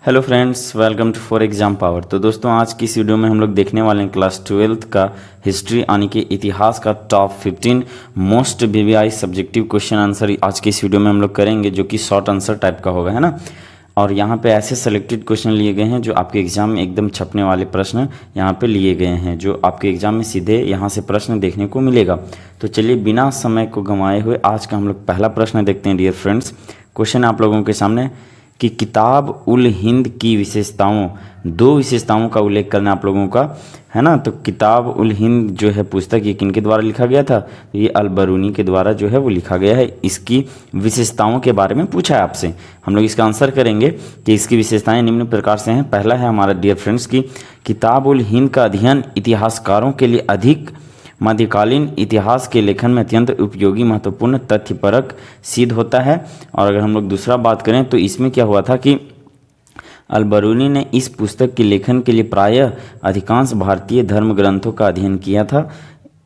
Hello friends, welcome to for exam power. तो दोस्तों, आज की इस वीडियो में हम लोग देखने वाले हैं क्लास 12th का हिस्ट्री यानी कि इतिहास का top 15 most VVI subjective question answer आज की इस वीडियो में हम लोग करेंगे, जो कि शॉर्ट आंसर टाइप का होगा, है ना। और यहाँ पे ऐसे सेलेक्टेड क्वेश्चन लिए गए हैं जो आपके एग्जाम में एकदम छपने वाले प्रश्न यहाँ पे लिए गए हैं, जो आपके एग्जाम में सीधे यहाँ से प्रश्न देखने को मिलेगा। तो चलिए बिना समय को गंवाए हुए आज का हम लोग पहला प्रश्न देखते हैं। डियर फ्रेंड्स, क्वेश्चन आप लोगों के सामने कि किताब उल हिंद की विशेषताओं, दो विशेषताओं का उल्लेख करना आप लोगों का, है ना। तो किताब उल हिंद जो है पुस्तक, ये किनके द्वारा लिखा गया था? तो ये अल बरूनी के द्वारा जो है वो लिखा गया है। इसकी विशेषताओं के बारे में पूछा है आपसे, हम लोग इसका आंसर करेंगे कि इसकी विशेषताएं निम्न प्रकार से हैं। पहला है हमारा डियर फ्रेंड्स की किताब उल हिंद का अध्ययन इतिहासकारों के लिए अधिक मध्यकालीन इतिहास के लेखन में अत्यंत उपयोगी, महत्वपूर्ण, तथ्यपरक सिद्ध होता है। और अगर हम लोग दूसरा बात करें तो इसमें क्या हुआ था कि अल बरूनी ने इस पुस्तक के लेखन के लिए प्रायः अधिकांश भारतीय धर्म ग्रंथों का अध्ययन किया था।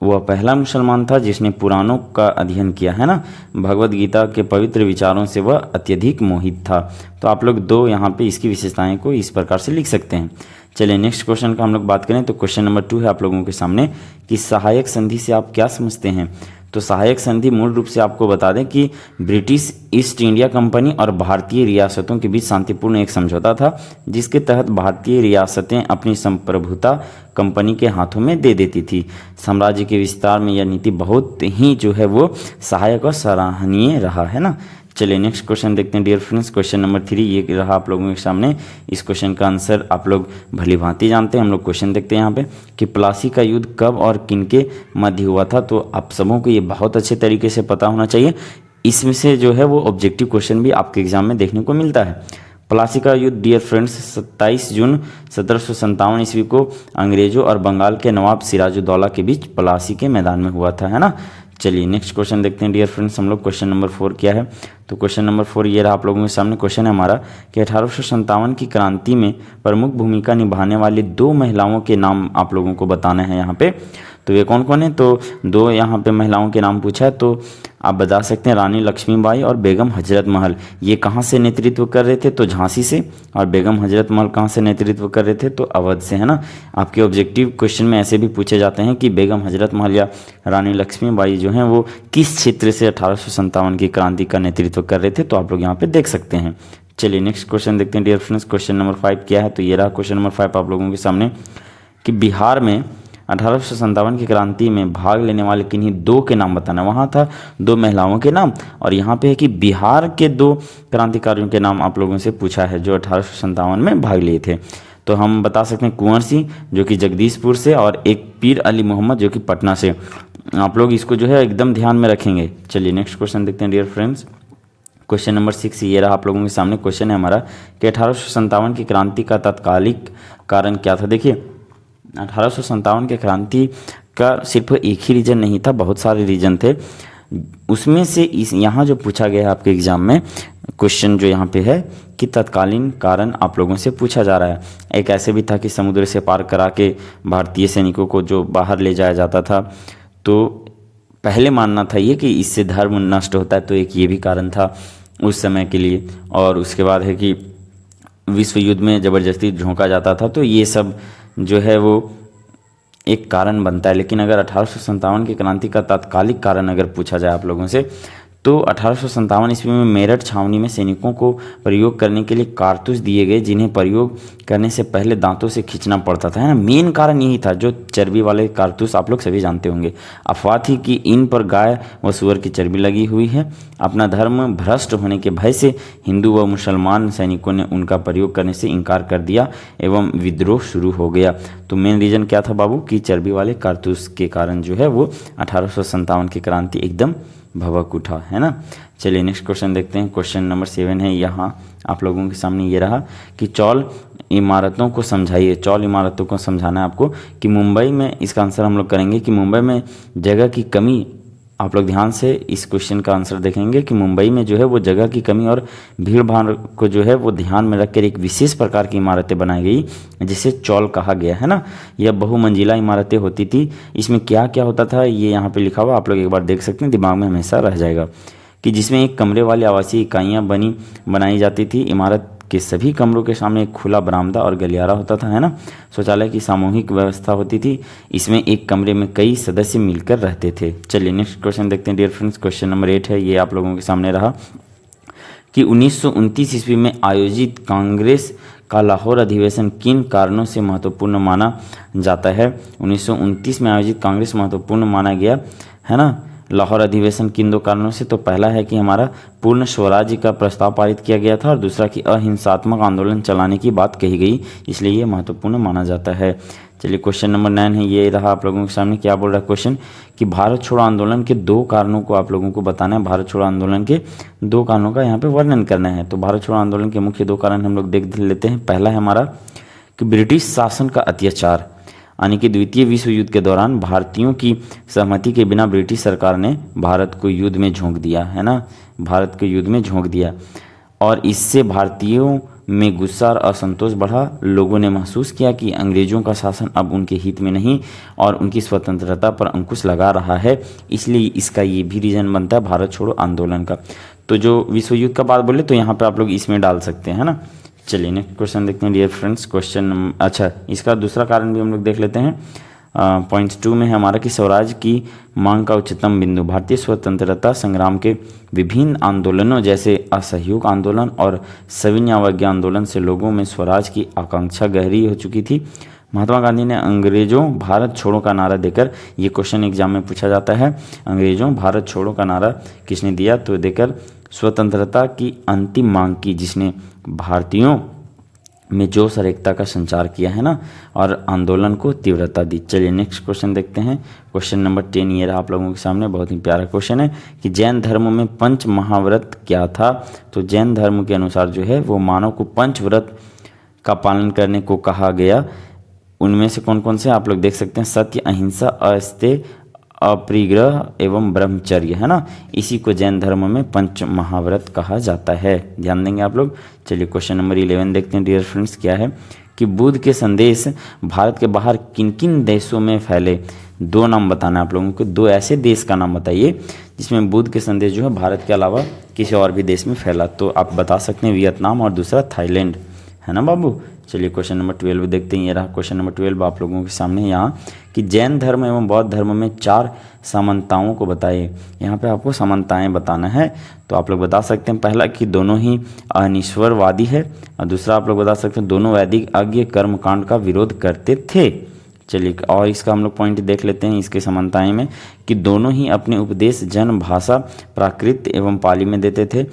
वह पहला मुसलमान था जिसने पुराणों का अध्ययन किया, है ना। भगवत गीता के पवित्र विचारों से वह अत्यधिक मोहित था। तो आप लोग दो यहाँ पे इसकी विशेषताएं को इस प्रकार से लिख सकते हैं। चलिए नेक्स्ट क्वेश्चन का हम लोग बात करें तो क्वेश्चन नंबर 2 है आप लोगों के सामने कि सहायक संधि से आप क्या समझते हैं। तो सहायक संधि मूल रूप से आपको बता दें कि ब्रिटिश ईस्ट इंडिया कंपनी और भारतीय रियासतों के बीच शांतिपूर्ण एक समझौता था, जिसके तहत भारतीय रियासतें अपनी संप्रभुता कंपनी के हाथों में दे देती थी। साम्राज्य के विस्तार में यह नीति बहुत ही जो है वो सहायक और सराहनीय रहा, है ना। चलिए नेक्स्ट क्वेश्चन देखते हैं डियर फ्रेंड्स। क्वेश्चन नंबर 3 ये रहा आप लोगों के सामने। इस क्वेश्चन का आंसर आप लोग भली भांति जानते हैं। हम लोग क्वेश्चन देखते हैं यहाँ पे कि प्लासी का युद्ध कब और किनके मध्य हुआ था। तो आप सबों को ये बहुत अच्छे तरीके से पता होना चाहिए। इसमें से जो है वो ऑब्जेक्टिव क्वेश्चन भी आपके एग्जाम में देखने को मिलता है। प्लासी का युद्ध डियर फ्रेंड्स 27 जून 1757 ईस्वी को अंग्रेजों और बंगाल के नवाब सिराजुद्दौला के बीच प्लासी के मैदान में हुआ था, है ना। चलिए नेक्स्ट क्वेश्चन देखते हैं डियर फ्रेंड्स। हम लोग क्वेश्चन नंबर 4 क्या है। तो क्वेश्चन नंबर 4 ये रहा आप लोगों के सामने। क्वेश्चन है हमारा कि 1857 की क्रांति में प्रमुख भूमिका निभाने वाली दो महिलाओं के नाम आप लोगों को बताना है यहाँ पे। तो ये कौन कौन है? तो दो यहाँ पे महिलाओं के नाम पूछा है, तो आप बता सकते हैं रानी लक्ष्मीबाई और बेगम हजरत महल। ये कहाँ से नेतृत्व कर रहे थे? तो झांसी से। और बेगम हजरत महल कहाँ से नेतृत्व कर रहे थे? तो अवध से, है ना। आपके ऑब्जेक्टिव क्वेश्चन में ऐसे भी पूछे जाते हैं कि बेगम हजरत महल या रानी लक्ष्मीबाई जो हैं वो किस क्षेत्र से 1857 की क्रांति का नेतृत्व कर रहे थे। तो आप लोग यहाँ पे देख सकते हैं। चलिए नेक्स्ट क्वेश्चन देखते हैं डियर फ्रेंड्स। क्वेश्चन नंबर 5 क्या है। तो ये रहा क्वेश्चन नंबर 5 आप लोगों के सामने कि बिहार में 1857 की क्रांति में भाग लेने वाले किन्हीं दो के नाम बताना। वहाँ था दो महिलाओं के नाम, और यहाँ पे है कि बिहार के दो क्रांतिकारियों के नाम आप लोगों से पूछा है जो 1857 में भाग लिए थे। तो हम बता सकते हैं कुंवर सिंह जो कि जगदीशपुर से, और एक पीर अली मोहम्मद जो कि पटना से। आप लोग इसको जो है एकदम ध्यान में रखेंगे। चलिए नेक्स्ट क्वेश्चन देखते हैं डियर फ्रेंड्स। क्वेश्चन नंबर 6 ये रहा आप लोगों के सामने। क्वेश्चन है हमारा कि 1857 की क्रांति का तत्कालिक कारण क्या था। देखिए 1857 के क्रांति का सिर्फ एक ही रीजन नहीं था, बहुत सारे रीजन थे। उसमें से इस यहाँ जो पूछा गया है आपके एग्जाम में क्वेश्चन जो यहाँ पे है कि तत्कालीन कारण आप लोगों से पूछा जा रहा है। एक ऐसे भी था कि समुद्र से पार करा के भारतीय सैनिकों को जो बाहर ले जाया जाता था, तो पहले मानना था ये कि इससे धर्म नष्ट होता है, तो एक ये भी कारण था उस समय के लिए। और उसके बाद है कि विश्व युद्ध में ज़बरदस्ती झोंका जाता था, तो ये सब जो है वो एक कारण बनता है। लेकिन अगर 1857 की क्रांति का तात्कालिक कारण अगर पूछा जाए आप लोगों से, तो 1857 ईस्वी में मेरठ छावनी में सैनिकों को प्रयोग करने के लिए कारतूस दिए गए, जिन्हें प्रयोग करने से पहले दांतों से खींचना पड़ता था, है ना। मेन कारण यही था। जो चर्बी वाले कारतूस आप लोग सभी जानते होंगे। अफवाह थी कि इन पर गाय व सूअर की चर्बी लगी हुई है। अपना धर्म भ्रष्ट होने के भय से हिंदू व मुसलमान सैनिकों ने उनका प्रयोग करने से इनकार कर दिया एवं विद्रोह शुरू हो गया। तो मेन रीजन क्या था बाबू कि चर्बी वाले कारतूस के कारण जो है वो 1857 की क्रांति एकदम भभक उठा, है ना। चलिए नेक्स्ट क्वेश्चन देखते हैं। क्वेश्चन नंबर 7 है यहाँ आप लोगों के सामने। ये रहा कि चौल इमारतों को समझाइए। चौल इमारतों को समझाना है आपको कि मुंबई में, इसका आंसर हम लोग करेंगे कि मुंबई में जगह की कमी। आप लोग ध्यान से इस क्वेश्चन का आंसर देखेंगे कि मुंबई में जो है वो जगह की कमी और भीड़ भाड़ को जो है वो ध्यान में रखकर एक विशेष प्रकार की इमारतें बनाई गई, जिसे चौल कहा गया, है ना। यह बहुमंजिला इमारतें होती थी। इसमें क्या क्या होता था ये यहाँ पे लिखा हुआ, आप लोग एक बार देख सकते हैं, दिमाग में हमेशा रह जाएगा। कि जिसमें एक कमरे वाली आवासीय इकाइयाँ बनाई जाती थी। इमारत के सभी कमरों के सामने एक खुला बरामदा और गलियारा होता था, है ना। शौचालय की सामूहिक व्यवस्था होती थी। इसमें एक कमरे में कई सदस्य मिलकर रहते थे। चलिए नेक्स्ट क्वेश्चन देखते हैं डियर फ्रेंड्स। क्वेश्चन नंबर 8 है, ये आप लोगों के सामने रहा कि 1929 ईस्वी में आयोजित कांग्रेस का लाहौर अधिवेशन किन कारणों से महत्वपूर्ण माना जाता है। 1929 में आयोजित कांग्रेस महत्वपूर्ण माना गया, है ना। लाहौर अधिवेशन किन दो कारणों से, तो पहला है कि हमारा पूर्ण स्वराज्य का प्रस्ताव पारित किया गया था और दूसरा कि अहिंसात्मक आंदोलन चलाने की बात कही गई, इसलिए ये महत्वपूर्ण माना जाता है। चलिए क्वेश्चन नंबर 9 है, ये रहा आप लोगों के सामने। क्या बोल रहा है क्वेश्चन कि भारत छोड़ो आंदोलन के दो कारणों को आप लोगों को बताना है। भारत छोड़ो आंदोलन के दो कारणों का यहाँ पे वर्णन करना है। तो भारत छोड़ो आंदोलन के मुख्य दो कारण हम लोग देख लेते हैं। पहला है हमारा कि ब्रिटिश शासन का अत्याचार, यानी कि द्वितीय विश्व युद्ध के दौरान भारतीयों की सहमति के बिना ब्रिटिश सरकार ने भारत को युद्ध में झोंक दिया, है ना, भारत को युद्ध में झोंक दिया और इससे भारतीयों में गुस्सा और असंतोष बढ़ा। लोगों ने महसूस किया कि अंग्रेजों का शासन अब उनके हित में नहीं और उनकी स्वतंत्रता पर अंकुश लगा रहा है, इसलिए इसका ये भी रीज़न बनता है भारत छोड़ो आंदोलन का। तो जो विश्व युद्ध का बात बोले तो यहाँ पे आप लोग इसमें डाल सकते हैं, है ना। चलिए नेक्स्ट क्वेश्चन देखते हैं डियर फ्रेंड्स। क्वेश्चन अच्छा, इसका दूसरा कारण भी हम लोग देख लेते हैं। पॉइंट 2 में है हमारा कि स्वराज की मांग का उच्चतम बिंदु। भारतीय स्वतंत्रता संग्राम के विभिन्न आंदोलनों जैसे असहयोग आंदोलन और सविनय अवज्ञा आंदोलन से लोगों में स्वराज की आकांक्षा गहरी हो चुकी थी। महात्मा गांधी ने अंग्रेजों भारत छोड़ो का नारा देकर, ये क्वेश्चन एग्जाम में पूछा जाता है, अंग्रेजों भारत छोड़ो का नारा किसने दिया, तो देकर स्वतंत्रता की अंतिम मांग की, जिसने भारतीयों में जोश और एकता का संचार किया, है ना, और आंदोलन को तीव्रता दी। चलिए नेक्स्ट क्वेश्चन देखते हैं। क्वेश्चन नंबर 10 ये रहा आप लोगों के सामने, बहुत ही प्यारा क्वेश्चन है कि जैन धर्म में पंच महाव्रत क्या था। तो जैन धर्म के अनुसार जो है वो मानव को पंच व्रत का पालन करने को कहा गया। उनमें से कौन कौन से आप लोग देख सकते हैं, सत्य, अहिंसा, अस्तेय, अपरिग्रह एवं ब्रह्मचर्य, है ना। इसी को जैन धर्म में पंच महाव्रत कहा जाता है, ध्यान देंगे आप लोग। चलिए क्वेश्चन नंबर 11 देखते हैं डियर फ्रेंड्स। क्या है कि बुद्ध के संदेश भारत के बाहर किन किन देशों में फैले। दो नाम बताना है आप लोगों को, दो ऐसे देश का नाम बताइए जिसमें बुद्ध के संदेश जो है भारत के अलावा किसी और भी देश में फैला। तो आप बता सकते हैं वियतनाम और दूसरा थाईलैंड, है ना बाबू। चलिए क्वेश्चन नंबर 12 देखते हैं। ये रहा क्वेश्चन नंबर 12 आप लोगों के सामने यहाँ कि जैन धर्म एवं बौद्ध धर्म में 4 समानताओं को बताइए। यहाँ पे आपको समानताएं बताना है, तो आप लोग बता सकते हैं पहला कि दोनों ही अनिश्वरवादी है और दूसरा आप लोग बता सकते हैं दोनों वैदिक यज्ञ कर्मकांड का विरोध करते थे। चलिए और इसका हम लोग पॉइंट देख लेते हैं इसके समानताएं में कि दोनों ही अपने उपदेश जन्म, भाषा, प्राकृत एवं पाली में देते थे।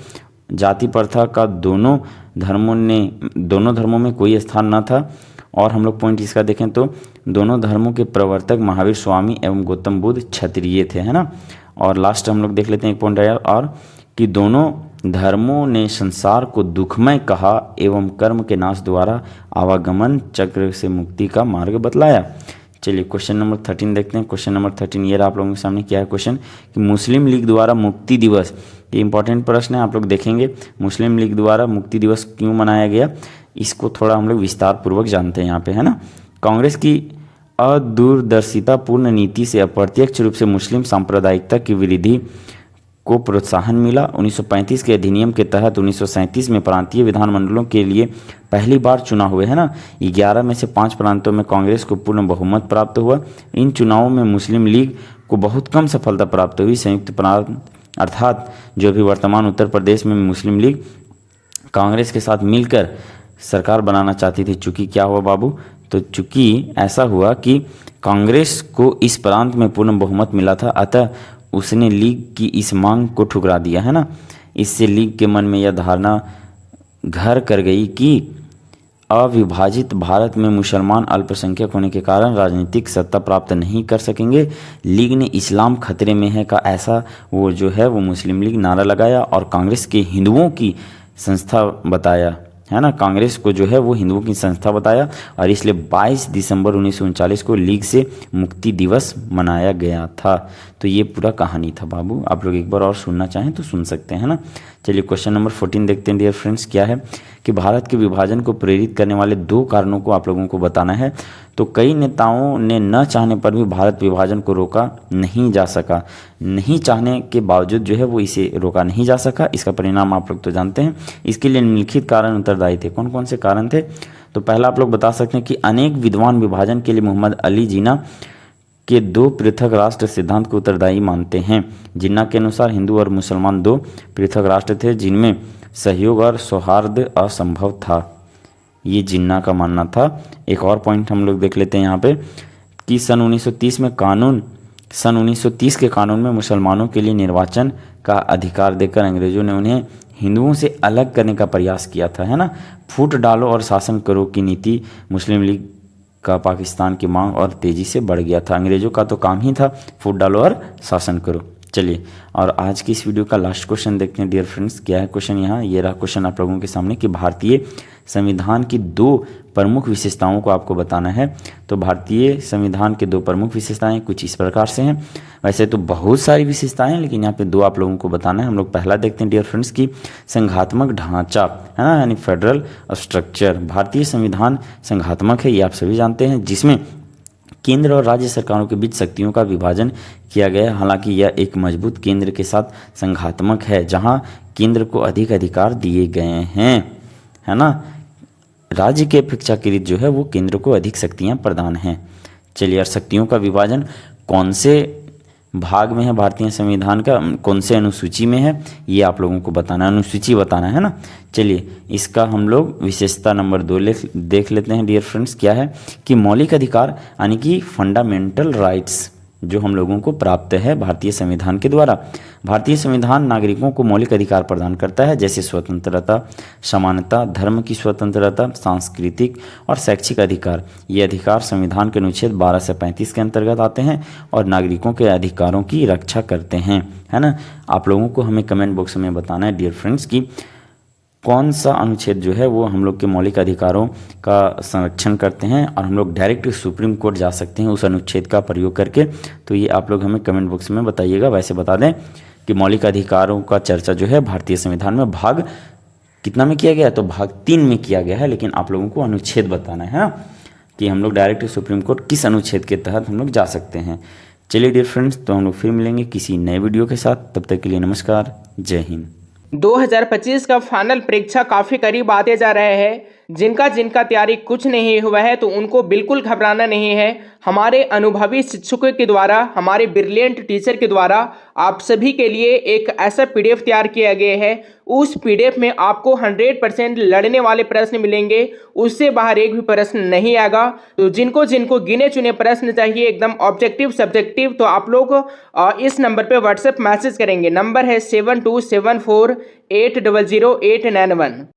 जाति प्रथा का दोनों धर्मों में कोई स्थान न था। और हम लोग पॉइंट इसका देखें तो दोनों धर्मों के प्रवर्तक महावीर स्वामी एवं गौतम बुद्ध क्षत्रिय थे, है ना। और लास्ट हम लोग देख लेते हैं एक पॉइंट आया और कि दोनों धर्मों ने संसार को दुखमय कहा एवं कर्म के नाश द्वारा आवागमन चक्र से मुक्ति का मार्ग बतलाया। चलिए क्वेश्चन नंबर 13 देखते हैं। क्वेश्चन नंबर 13 ये रहा आप लोगों के सामने। क्या है क्वेश्चन कि मुस्लिम लीग द्वारा मुक्ति दिवस, ये इंपॉर्टेंट प्रश्न है, आप लोग देखेंगे मुस्लिम लीग द्वारा मुक्ति दिवस क्यों मनाया गया, इसको थोड़ा हम लोग विस्तार पूर्वक जानते हैं यहाँ पे, है ना। कांग्रेस की अदूरदर्शितापूर्ण नीति से अप्रत्यक्ष रूप से मुस्लिम सांप्रदायिकता की वृद्धि को प्रोत्साहन मिला। 1935 के अधिनियम के तहत 1937 में प्रांतीय विधानमंडलों के लिए पहली बार चुनाव हुए, है ना। 11 में से 5 प्रांतों में कांग्रेस को पूर्ण बहुमत प्राप्त हुआ। इन चुनावों में मुस्लिम लीग को बहुत कम सफलता प्राप्त हुई। संयुक्त प्रांत अर्थात जो भी वर्तमान उत्तर प्रदेश में मुस्लिम लीग कांग्रेस के साथ मिलकर सरकार बनाना चाहती थी। चूँकि क्या हुआ बाबू, तो चूँकि ऐसा हुआ कि कांग्रेस को इस प्रांत में पूर्ण बहुमत मिला था, अतः उसने लीग की इस मांग को ठुकरा दिया, है ना। इससे लीग के मन में यह धारणा घर कर गई कि अविभाजित भारत में मुसलमान अल्पसंख्यक होने के कारण राजनीतिक सत्ता प्राप्त नहीं कर सकेंगे। लीग ने इस्लाम खतरे में है का ऐसा वो जो है वो मुस्लिम लीग नारा लगाया और कांग्रेस के हिंदुओं की संस्था बताया, है ना। कांग्रेस को जो है वो हिंदुओं की संस्था बताया और इसलिए 22 दिसंबर 1939 को लीग से मुक्ति दिवस मनाया गया था। तो ये पूरा कहानी था बाबू, आप लोग एक बार और सुनना चाहें तो सुन सकते हैं ना। चलिए क्वेश्चन नंबर 14 देखते हैं डियर फ्रेंड्स। क्या है कि भारत के विभाजन को प्रेरित करने वाले 2 कारणों को आप लोगों को बताना है। तो कई नेताओं ने न चाहने पर भी भारत विभाजन को रोका नहीं जा सका। नहीं चाहने के बावजूद जो है वो इसे रोका नहीं जा सका। इसका परिणाम आप लोग तो जानते हैं। इसके लिए निम्नलिखित कारण उत्तरदायी थे। कौन कौन से कारण थे? तो पहला आप लोग बता सकते हैं कि अनेक विद्वान विभाजन के लिए मोहम्मद अली जिन्ना के 2 पृथक राष्ट्र सिद्धांत को उत्तरदायी मानते हैं। जिन्ना के अनुसार हिंदू और मुसलमान 2 पृथक राष्ट्र थे जिनमें सहयोग और सौहार्द असंभव था। ये जिन्ना का मानना था। एक और पॉइंट हम लोग देख लेते हैं यहाँ पे कि सन 1930 के कानून में मुसलमानों के लिए निर्वाचन का अधिकार देकर अंग्रेजों ने उन्हें हिंदुओं से अलग करने का प्रयास किया था, है ना। फूट डालो और शासन करो की नीति मुस्लिम लीग का पाकिस्तान की मांग और तेजी से बढ़ गया था। अंग्रेजों का तो काम ही था फूट डालो और शासन करो। चलिए, और आज की इस वीडियो का लास्ट क्वेश्चन देखते हैं डियर फ्रेंड्स। क्या है क्वेश्चन? यहाँ ये रहा क्वेश्चन आप लोगों के सामने कि भारतीय संविधान की 2 प्रमुख विशेषताओं को आपको बताना है। तो भारतीय संविधान के 2 प्रमुख विशेषताएं कुछ इस प्रकार से हैं। वैसे तो बहुत सारी विशेषताएं हैं, लेकिन यहाँ पे 2 आप लोगों को बताना है। हम लोग पहला देखते हैं डियर फ्रेंड्स की संघात्मक ढांचा, है ना, यानी फेडरल स्ट्रक्चर। भारतीय संविधान संघात्मक है, ये आप सभी जानते हैं, जिसमें केंद्र और राज्य सरकारों के बीच शक्तियों का विभाजन किया गया है। हालांकि यह एक मजबूत केंद्र के साथ संघात्मक है, जहां केंद्र को अधिक अधिकार दिए गए हैं, है ना। राज्य के अपेक्षाकृत जो है वो केंद्र को अधिक शक्तियां प्रदान हैं। चलिए, और शक्तियों का विभाजन कौन से भाग में है भारतीय संविधान का, कौन से अनुसूची में है, ये आप लोगों को बताना है, अनुसूची बताना है ना। चलिए, इसका हम लोग विशेषता नंबर 2 देख लेते हैं डियर फ्रेंड्स। क्या है कि मौलिक अधिकार यानी कि फंडामेंटल राइट्स जो हम लोगों को प्राप्त है भारतीय संविधान के द्वारा। भारतीय संविधान नागरिकों को मौलिक अधिकार प्रदान करता है, जैसे स्वतंत्रता, समानता, धर्म की स्वतंत्रता, सांस्कृतिक और शैक्षिक अधिकार। ये अधिकार संविधान के अनुच्छेद 12 से 35 के अंतर्गत आते हैं और नागरिकों के अधिकारों की रक्षा करते हैं, है ना। आप लोगों को हमें कमेंट बॉक्स में बताना है डियर फ्रेंड्स की कौन सा अनुच्छेद जो है वो हम लोग के मौलिक अधिकारों का संरक्षण करते हैं, और हम लोग डायरेक्ट सुप्रीम कोर्ट जा सकते हैं उस अनुच्छेद का प्रयोग करके। तो ये आप लोग हमें कमेंट बॉक्स में बताइएगा। वैसे बता दें कि मौलिक अधिकारों का चर्चा जो है भारतीय संविधान में भाग कितना में किया गया है? तो भाग 3 में किया गया है, लेकिन आप लोगों को अनुच्छेद बताना है ना कि हम लोग डायरेक्ट सुप्रीम कोर्ट किस अनुच्छेद के तहत हम लोग जा सकते हैं। चलिए डियर फ्रेंड्स, तो हम लोग फिर मिलेंगे किसी नए वीडियो के साथ। तब तक के लिए नमस्कार, जय हिंद। 2025 का फाइनल परीक्षा काफी करीब आते जा रहे हैं। जिनका तैयारी कुछ नहीं हुआ है तो उनको बिल्कुल घबराना नहीं है। हमारे अनुभवी शिक्षकों के द्वारा, हमारे ब्रिलियंट टीचर के द्वारा आप सभी के लिए एक ऐसा पीडीएफ तैयार किया गया है। उस पीडीएफ में आपको 100% लड़ने वाले प्रश्न मिलेंगे, उससे बाहर एक भी प्रश्न नहीं आएगा। तो जिनको गिने चुने प्रश्न चाहिए एकदम ऑब्जेक्टिव सब्जेक्टिव, तो आप लोग इस नंबर पे व्हाट्सएप मैसेज करेंगे। नंबर है 7274800891।